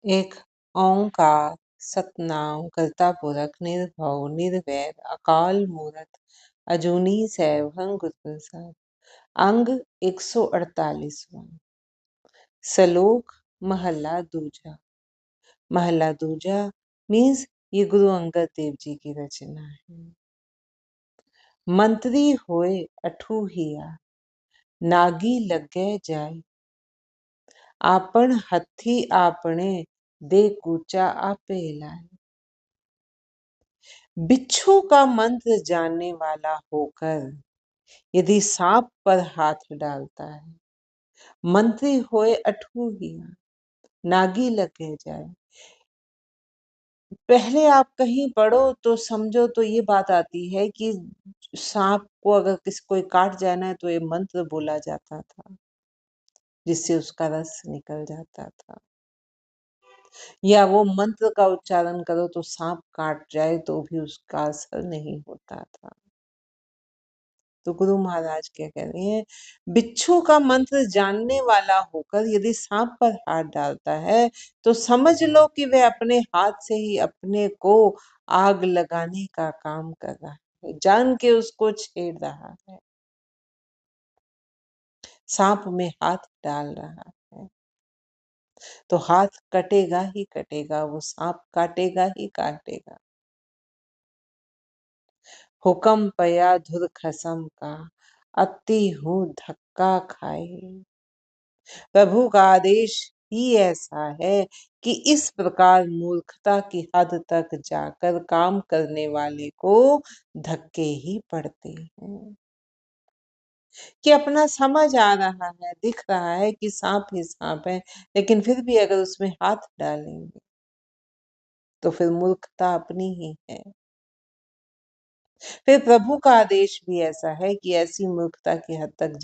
एक ओंकार सतनाम करता पुरख निर्भव निर्वैर अकाल मूरत अजूनी सैभं गुर प्रसाद। अंग 148वां। सलोक महला दूजा। महला दूजा मीन्स ये गुरु अंगद देव जी की रचना है। मंत्री होए अठूहिया नागी लगे जाए, आपन हथी आपने दे कूचा आपे लाए। बिच्छू का मंत्र जानने वाला होकर यदि सांप पर हाथ डालता है, मंत्री होए अठूहिया नागी लगे जाए। पहले आप कहीं पढ़ो तो समझो तो ये बात आती है कि सांप को अगर किसी कोई काट जाना है तो ये मंत्र बोला जाता था जिससे उसका रस निकल जाता था, या वो मंत्र का उच्चारण करो तो सांप काट जाए तो भी उसका असर नहीं होता था। तो गुरु महाराज क्या कह रहे हैं, बिच्छू का मंत्र जानने वाला होकर यदि सांप पर हाथ डालता है तो समझ लो कि वह अपने हाथ से ही अपने को आग लगाने का काम कर रहा है, जान के उसको छेड़ रहा है, सांप में हाथ डाल रहा है। तो हाथ कटेगा ही कटेगा, वो सांप काटेगा ही काटेगा। हुक्म पया धुर खसम का अति हूँ धक्का खाए। प्रभु का आदेश ही ऐसा है कि इस प्रकार मूर्खता की हद तक जाकर काम करने वाले को धक्के ही पड़ते हैं। कि अपना समझ आ रहा है, दिख रहा है कि सांप ही सांप है, लेकिन फिर भी अगर उसमें हाथ डालेंगे तो फिर मूर्खता अपनी ही है। फिर प्रभु का आदेश भी ऐसा है कि ऐसी मूर्खता की हद तक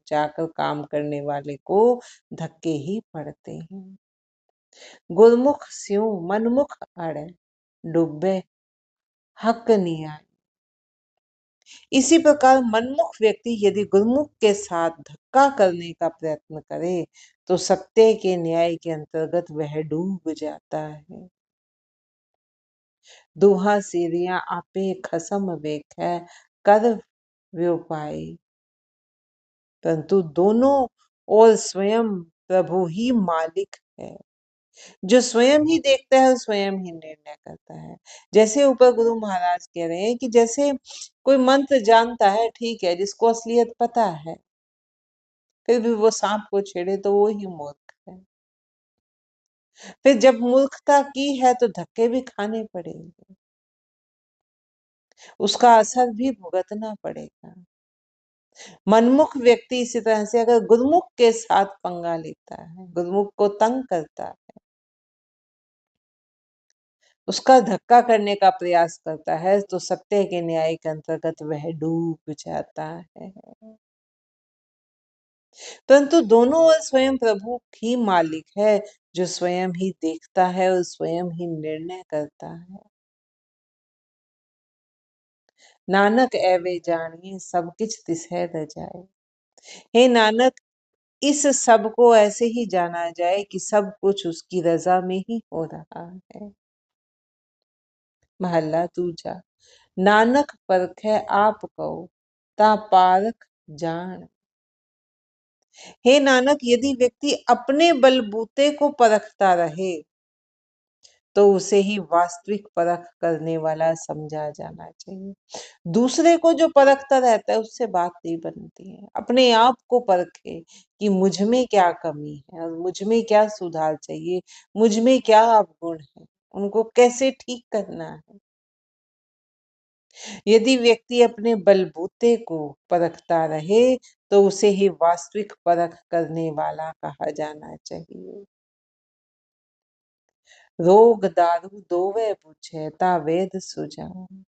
जाकर काम करने वाले को धक्के ही पड़ते हैं। गुरमुख स्यों मनमुख अड़े डूबे हक नियाय। इसी प्रकार मनमुख व्यक्ति यदि गुरमुख के साथ धक्का करने का प्रयत्न करे तो सत्य के न्याय के अंतर्गत वह डूब जाता है। दुहा सीरिया आपे खसम वेख है कर व्योपाई। परंतु दोनों और स्वयं प्रभु ही मालिक है, जो स्वयं ही देखता है और स्वयं ही निर्णय करता है। जैसे ऊपर गुरु महाराज कह रहे हैं कि जैसे कोई मंत्र जानता है, ठीक है, जिसको असलियत पता है, फिर भी वो सांप को छेड़े तो वो ही मूर्ख है। फिर जब मूर्खता की है तो धक्के भी खाने पड़ेंगे, उसका असर भी भुगतना पड़ेगा। मनमुख व्यक्ति इसी तरह से अगर गुरुमुख के साथ पंगा लेता है, गुरुमुख को तंग करता है, उसका धक्का करने का प्रयास करता है तो सत्य के न्याय के अंतर्गत वह डूब जाता है। परंतु दोनों ओर स्वयं प्रभु ही मालिक है, जो स्वयं ही देखता है और स्वयं ही निर्णय करता है। नानक एवे जानिए सब किछ तिसै रजाए। हे नानक, इस सब को ऐसे ही जाना जाए कि सब कुछ उसकी रजा में ही हो रहा है। महला दूजा। नानक परखै आप कहो ता पारख जान। हे नानक, यदि व्यक्ति अपने बलबूते को परखता रहे तो उसे ही वास्तविक परख करने वाला समझा जाना चाहिए। दूसरे को जो परखता रहता है उससे बात नहीं बनती है। अपने आप को परखे कि मुझ में क्या कमी है और मुझ में क्या सुधार चाहिए, मुझ में क्या अवगुण है, उनको कैसे ठीक करना है। यदि व्यक्ति अपने बलबूते को परखता रहे तो उसे ही वास्तविक परख करने वाला कहा जाना चाहिए। रोग दारू दोवे पूछे ता वेद सुजान।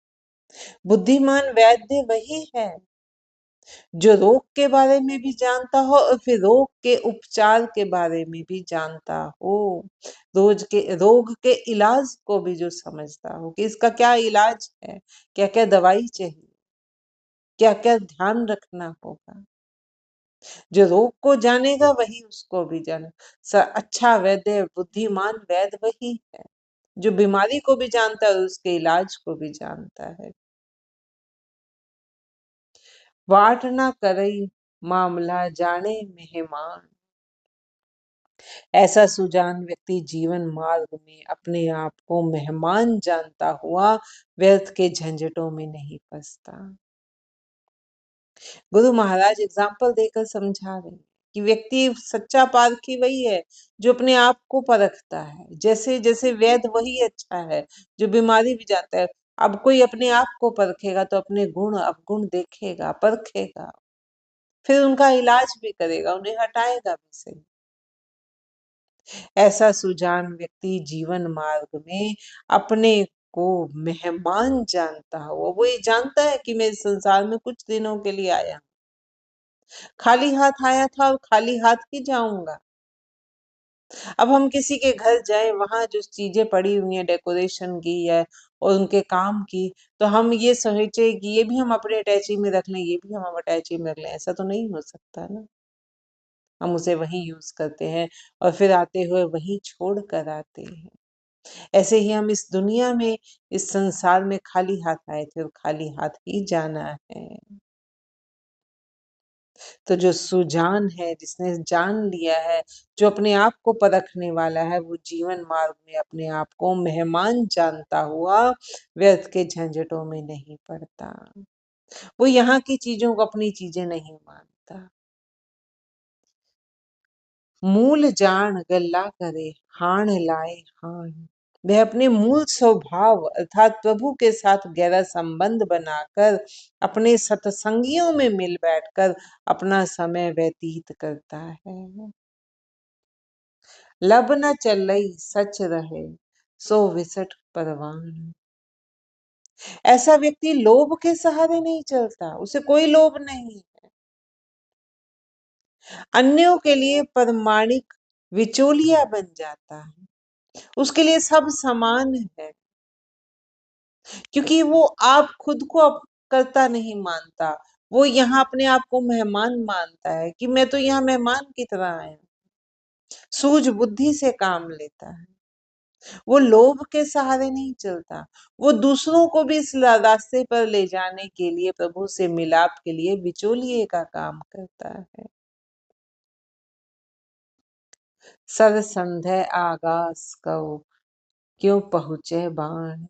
बुद्धिमान वैद्य वही है जो रोग के बारे में भी जानता हो और फिर रोग के उपचार के बारे में भी जानता हो, रोग के इलाज को भी जो समझता हो कि इसका क्या इलाज है, क्या क्या दवाई चाहिए, क्या क्या ध्यान रखना होगा। जो रोग को जानेगा वही उसको भी जाने। अच्छा वैद्य बुद्धिमान वैद्य वही है जो बीमारी को भी जानता है और उसके इलाज को भी जानता है। वाट ना करई मामला जाने मेहमान। ऐसा सुजान व्यक्ति जीवन मार्ग में अपने आप को मेहमान जानता हुआ व्यर्थ के झंझटों में नहीं फंसता। गुरु महाराज एग्जाम्पल देकर समझा रहे हैं कि व्यक्ति सच्चा पारखी वही है जो अपने आप को परखता है। जैसे जैसे वैद्य वही अच्छा है जो बीमारी भी जानता है। अब कोई अपने आप को परखेगा तो अपने गुण अवगुण देखेगा, परखेगा, फिर उनका इलाज भी करेगा, उन्हें हटाएगा भी सही। ऐसा सुजान व्यक्ति जीवन मार्ग में अपने को मेहमान जानता हुआ, वो ये जानता है कि मैं इस संसार में कुछ दिनों के लिए आया, खाली हाथ आया था और खाली हाथ ही जाऊंगा। अब हम किसी के घर जाए, वहां जो चीजें पड़ी हुई हैं डेकोरेशन की है और उनके काम की, तो हम ये सोचे कि ये भी हम अपने अटैची में रख लें, ये भी हम अटैची में रख लें। ऐसा तो नहीं हो सकता ना। हम उसे वहीं यूज करते हैं और फिर आते हुए वहीं छोड़ कर आते हैं। ऐसे ही हम इस दुनिया में, इस संसार में खाली हाथ आए थे और खाली हाथ ही जाना है। तो जो सुजान है, जिसने जान लिया है, जो अपने आप को परखने वाला है, वो जीवन मार्ग में अपने आप को मेहमान जानता हुआ व्यर्थ के झंझटों में नहीं पड़ता। वो यहाँ की चीजों को अपनी चीजें नहीं मानता। मूल जान गल्ला करे हाण लाए हाण। वह अपने मूल स्वभाव अर्थात प्रभु के साथ गहरा संबंध बनाकर अपने सत्संगियों में मिल बैठकर अपना समय व्यतीत करता है। लब न चलई सच रहे सो विसट परवान। ऐसा व्यक्ति लोभ के सहारे नहीं चलता, उसे कोई लोभ नहीं। अन्यों के लिए परमाणिक विचोलिया बन जाता है, उसके लिए सब समान है, क्योंकि वो आप खुद को करता नहीं मानता। वो यहाँ अपने आप को मेहमान मानता है कि मैं तो यहाँ मेहमान की तरह आया। सूझ बुद्धि से काम लेता है, वो लोभ के सहारे नहीं चलता। वो दूसरों को भी इस रास्ते पर ले जाने के लिए, प्रभु से मिलाप के लिए बिचौलिए का काम करता है। सर संध्या आगास कहो क्यों पहुंचे बाण।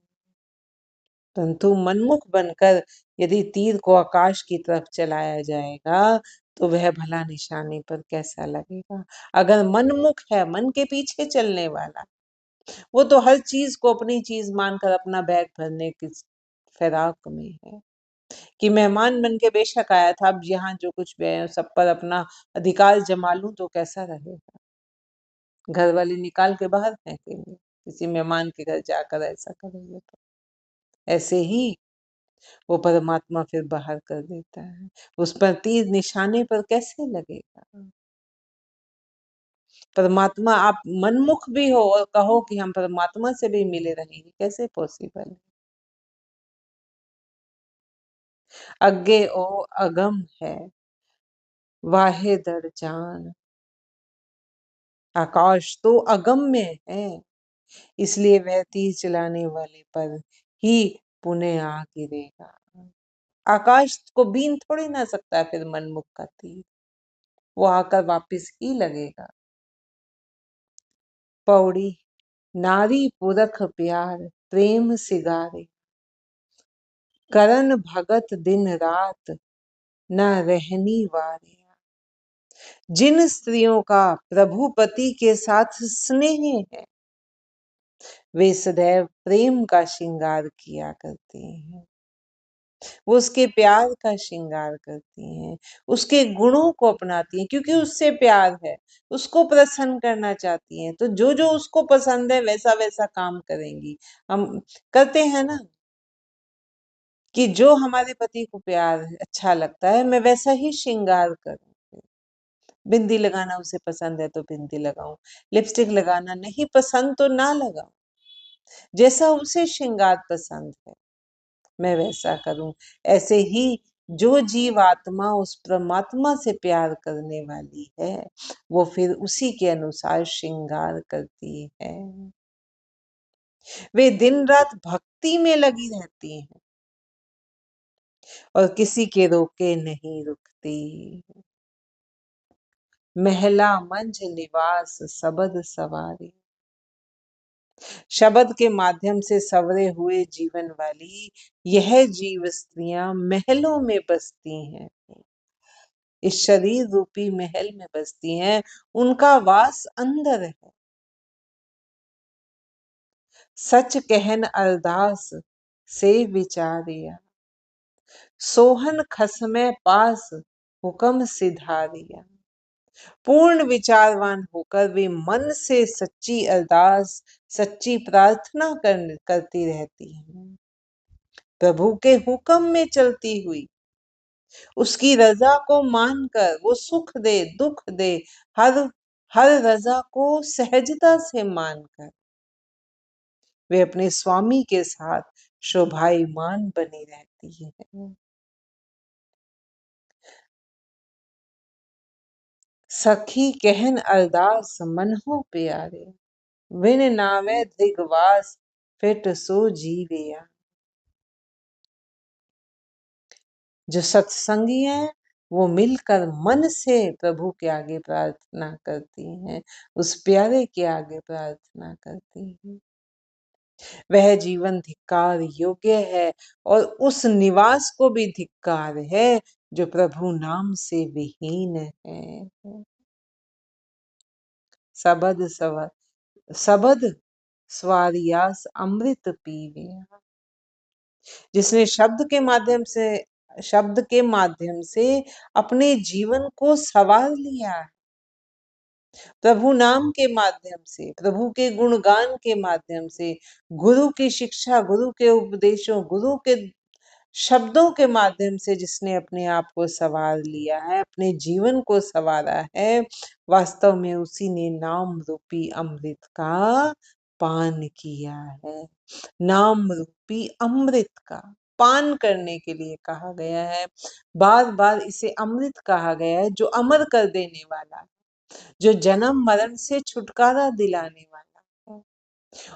परंतु मनमुख बनकर यदि तीर को आकाश की तरफ चलाया जाएगा तो वह भला निशाने पर कैसा लगेगा। अगर मनमुख है, मन के पीछे चलने वाला, वो तो हर चीज को अपनी चीज मानकर अपना बैग भरने की फिराक में है कि मेहमान बन के बेशक आया था, अब यहाँ जो कुछ भी है सब पर अपना अधिकार जमा लूं तो कैसा रहेगा। घर वाले निकाल के बाहर फेंकेंगे किसी मेहमान के घर जाकर ऐसा करेंगे तो। ऐसे ही वो परमात्मा फिर बाहर कर देता है। उस पर तीर निशाने पर कैसे लगेगा। परमात्मा, आप मनमुख भी हो और कहो कि हम परमात्मा से भी मिले रहेंगे, कैसे पॉसिबल है। अग्गे ओ अगम है वाहे दर जान। आकाश तो अगम्य है, इसलिए वह तीर चलाने वाले पर ही पुण्य आ गिरेगा। आकाश को बीन थोड़ी ना सकता है फिर मनमुख का तीर, वो आकर वापिस ही लगेगा। पौड़ी नारी पुरख प्यार प्रेम सिगारे। करन भगत दिन रात न रहनी वारे। जिन स्त्रियों का प्रभु पति के साथ स्नेह है वे सदैव प्रेम का श्रृंगार किया करती हैं। वो उसके प्यार का श्रृंगार करती हैं, उसके गुणों को अपनाती हैं, क्योंकि उससे प्यार है, उसको प्रसन्न करना चाहती हैं। तो जो जो उसको पसंद है वैसा वैसा काम करेंगी। हम करते हैं ना कि जो हमारे पति को प्यार अच्छा लगता है मैं वैसा ही श्रृंगार करूं। बिंदी लगाना उसे पसंद है तो बिंदी लगाऊं, लिपस्टिक लगाना नहीं पसंद तो ना लगाऊं। जैसा उसे श्रृंगार पसंद है मैं वैसा करूं। ऐसे ही जो जीव आत्मा उस परमात्मा से प्यार करने वाली है, वो फिर उसी के अनुसार श्रृंगार करती है। वे दिन रात भक्ति में लगी रहती हैं और किसी के रोके नहीं रुकती। महला मंझ निवास सबद सवारी, शब्द के माध्यम से सवरे हुए जीवन वाली यह जीव स्त्रियां महलों में बसती हैं, इस शरीर रूपी महल में बसती हैं, उनका वास अंदर है। सच कहन अरदास से विचारिया, सोहन खसमे पास हुक्म सिधारिया। पूर्ण विचारवान होकर वे मन से सच्ची अरदास, सच्ची प्रार्थना करती रहती हैं, प्रभु के हुक्म में चलती हुई, उसकी रजा को मानकर, वो सुख दे दुख दे, हर हर रजा को सहजता से मानकर वे अपने स्वामी के साथ शोभायमान बनी रहती है। सखी कहन अरदास मन हो प्यारे, विन नावे दिगवास फिट सो जीविया। जो सत्संगी हैं वो मिलकर मन से प्रभु के आगे प्रार्थना करती हैं, उस प्यारे के आगे प्रार्थना करती हैं। वह जीवन धिक्कार योग्य है और उस निवास को भी धिक्कार है जो प्रभु नाम से विहीन है। सबद सवर सबद स्वारियास अमृत पीवे, जिसने शब्द के माध्यम से अपने जीवन को संवार लिया है, प्रभु नाम के माध्यम से, प्रभु के गुणगान के माध्यम से, गुरु की शिक्षा, गुरु के उपदेशों, गुरु के शब्दों के माध्यम से जिसने अपने आप को संवार लिया है, अपने जीवन को संवारा है, वास्तव में उसी ने नाम रूपी अमृत का पान किया है। नाम रूपी अमृत का पान करने के लिए कहा गया है। बार बार इसे अमृत कहा गया है, जो अमर कर देने वाला है, जो जन्म मरण से छुटकारा दिलाने वाला है,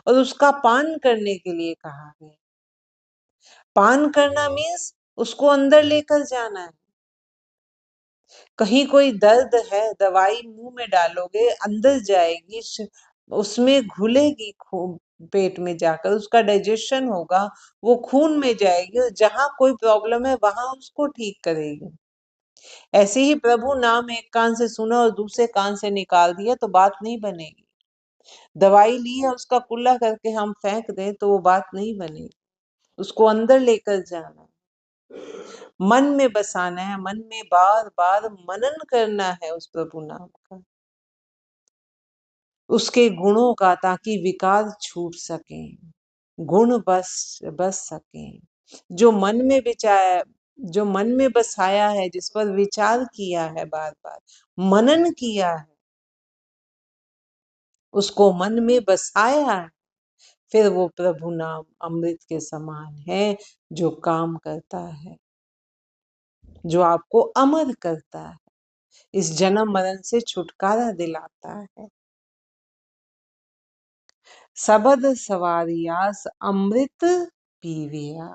और उसका पान करने के लिए कहा गया। पान करना मीन्स उसको अंदर लेकर जाना है। कहीं कोई दर्द है, दवाई मुंह में डालोगे, अंदर जाएगी, उसमें घुलेगी, पेट में जाकर उसका डाइजेशन होगा, वो खून में जाएगी और जहां कोई प्रॉब्लम है वहां उसको ठीक करेगी। ऐसे ही प्रभु नाम एक कान से सुना और दूसरे कान से निकाल दिया तो बात नहीं बनेगी। दवाई ली है, उसका कुल्ला करके हम फेंक दें तो वो बात नहीं बनेगी। उसको अंदर लेकर जाना, मन में बसाना है, मन में बार बार मनन करना है उस प्रभु नाम का, उसके गुणों का, ताकि विकार छूट सके, गुण बस सके। जो मन में विचार, जो मन में बसाया है, जिस पर विचार किया है, बार बार मनन किया है, उसको मन में बसाया है, फिर वो प्रभु नाम अमृत के समान है, जो काम करता है, जो आपको अमर करता है, इस जन्म मरण से छुटकारा दिलाता है। सबद सवारियास अमृत पीविया,